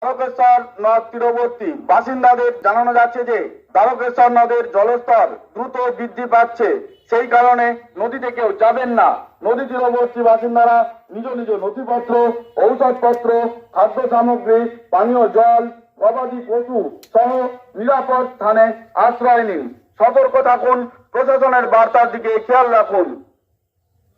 দ্বারকেশ্বর নদ তীরবর্তী বাসিন্দাদের জানানো যাচ্ছে যে দ্বারকেশ্বর নদের জলস্তর দ্রুত বৃদ্ধি পাচ্ছে। সেই কারণে নদীতে কেউ যাবেন না। নদী তীরবর্তী বাসিন্দারা নিজ নিজ নথিপত্র, ঔষধপত্র, খাদ্য সামগ্রী, পানীয় জল, গবাদি পশু সহ নিরাপদ স্থানে আশ্রয় নিন। সতর্ক থাকুন, প্রশাসনের বার্তার দিকে খেয়াল রাখুন।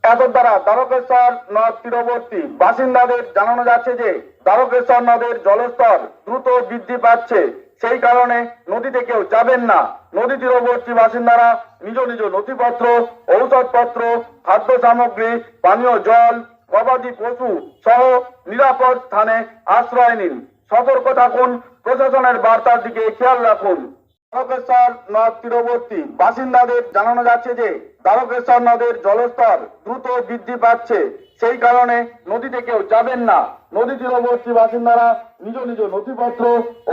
এতদ্বারা দ্বারকেশ্বর নদ তীরবর্তী বাসিন্দাদের জানানো যাচ্ছে যে দ্বারকেশ্বর নদের জলস্তর দ্রুত বৃদ্ধি পাচ্ছে। সেই কারণে নদীতে কেউ যাবেন না। নদী তীরবর্তী বাসিন্দারা নিজ নিজ নথিপত্র, ঔষধপত্র, খাদ্য সামগ্রী, পানীয় জল, গবাদি পশু সহ নিরাপদ স্থানে আশ্রয় নিন। সতর্ক থাকুন, প্রশাসনের বার্তার দিকে খেয়াল রাখুন। দ্বারকেশ্বর নদ তীরবর্তী বাসিন্দাদের জানানো যাচ্ছে যে দ্বারকেশ্বর নদের জলস্তর দ্রুত বৃদ্ধি পাচ্ছে। সেই কারণে নদীতে কেউ যাবেন না। নদী তীরবর্তী বাসিন্দারা নিজ নিজ নথিপত্র,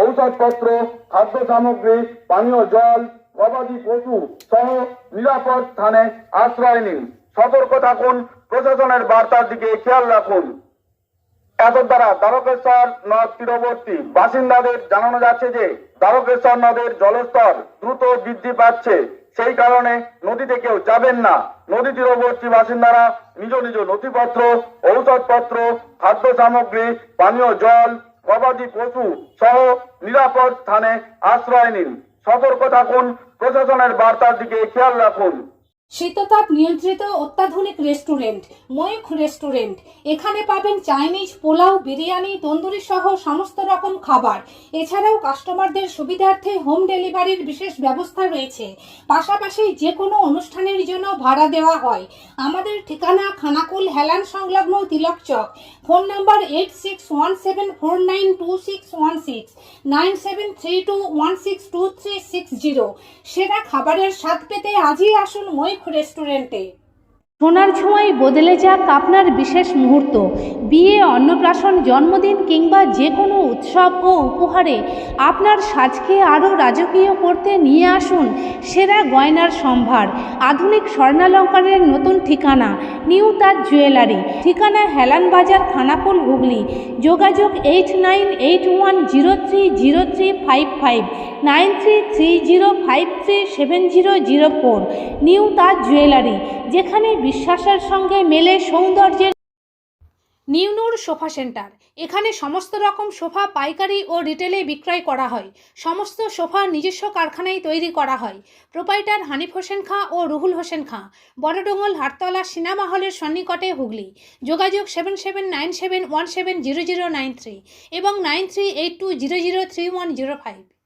ঔষধপত্র, খাদ্য সামগ্রী, পানীয় জল, গবাদি পশু সহ নিরাপদ স্থানে আশ্রয় নিন। সতর্ক থাকুন, প্রশাসনের বার্তার দিকে খেয়াল রাখুন। এতদ্বারা দ্বারকেশ্বর নদ তীরবর্তী বাসিন্দাদের জানানো যাচ্ছে যে দ্বারকেশ্বর নদের জলস্তর দ্রুত বৃদ্ধি পাচ্ছে। সেই কারণে নদীতে কেউ যাবেন না। নদী তীরবর্তী বাসিন্দারা নিজ নিজ নথিপত্র, ঔষধপত্র, খাদ্য সামগ্রী, পানীয় জল, গবাদি পশু সহ নিরাপদ স্থানে আশ্রয় নিন। সতর্ক থাকুন, প্রশাসনের বার্তার দিকে খেয়াল রাখুন। শীততাপ নিয়ন্ত্রিত অত্যাধুনিক রেস্টুরেন্ট ময়ূখ রেস্টুরেন্ট। এখানে পাবেন চাইনিজ, পোলাও, বিরিয়ানি, তন্দুরি সহ সমস্ত রকম খাবার। এছাড়াও কাস্টমারদের সুবিধার্থে হোম ডেলিভারির বিশেষ ব্যবস্থা রয়েছে। পাশাপাশি যে কোনো অনুষ্ঠানের জন্য ভাড়া দেওয়া হয়। আমাদের ঠিকানা খানাকুল হেলান সংলগ্ন তিলক চক। Phone number 8617492616, 9732162360। সেরা খাবারের স্বাদ পেতে আজই আসুন ময়ূখ রেস্টুরেন্টে। সোনার ছোঁয়ায় বদলে যাক আপনার বিশেষ মুহূর্ত। বিয়ে, অন্নপ্রাশন, জন্মদিন কিংবা যে কোনো উৎসব ও উপহারে আপনার সাজকে আরও রাজকীয় করতে নিয়ে আসুন সেরা গয়নার সম্ভার। আধুনিক স্বর্ণালঙ্কারের নতুন ঠিকানা নিউ তাজ জুয়েলারি। ঠিকানা হেলান বাজার, খানাকুল, হুগলি। যোগাযোগ 8981030355, 9330537004। নিউ তাজ জুয়েলারি, যেখানে বিশ্বাসের সঙ্গে মেলে সৌন্দর্যের। নিউ নূর সোফা সেন্টার। এখানে সমস্ত রকম সোফা পাইকারি ও রিটেলে বিক্রয় করা হয়। সমস্ত সোফা নিজস্ব কারখানায় তৈরি করা হয়। প্রোপাইটার হানিফ হোসেন খাঁ ও রুহুল হোসেন খাঁ, বড়ডোঙ্গল, হাটতলা, সিনেমা হলের সন্নিকটে, হুগলি। যোগাযোগ 7797170093 এবং 9382003105।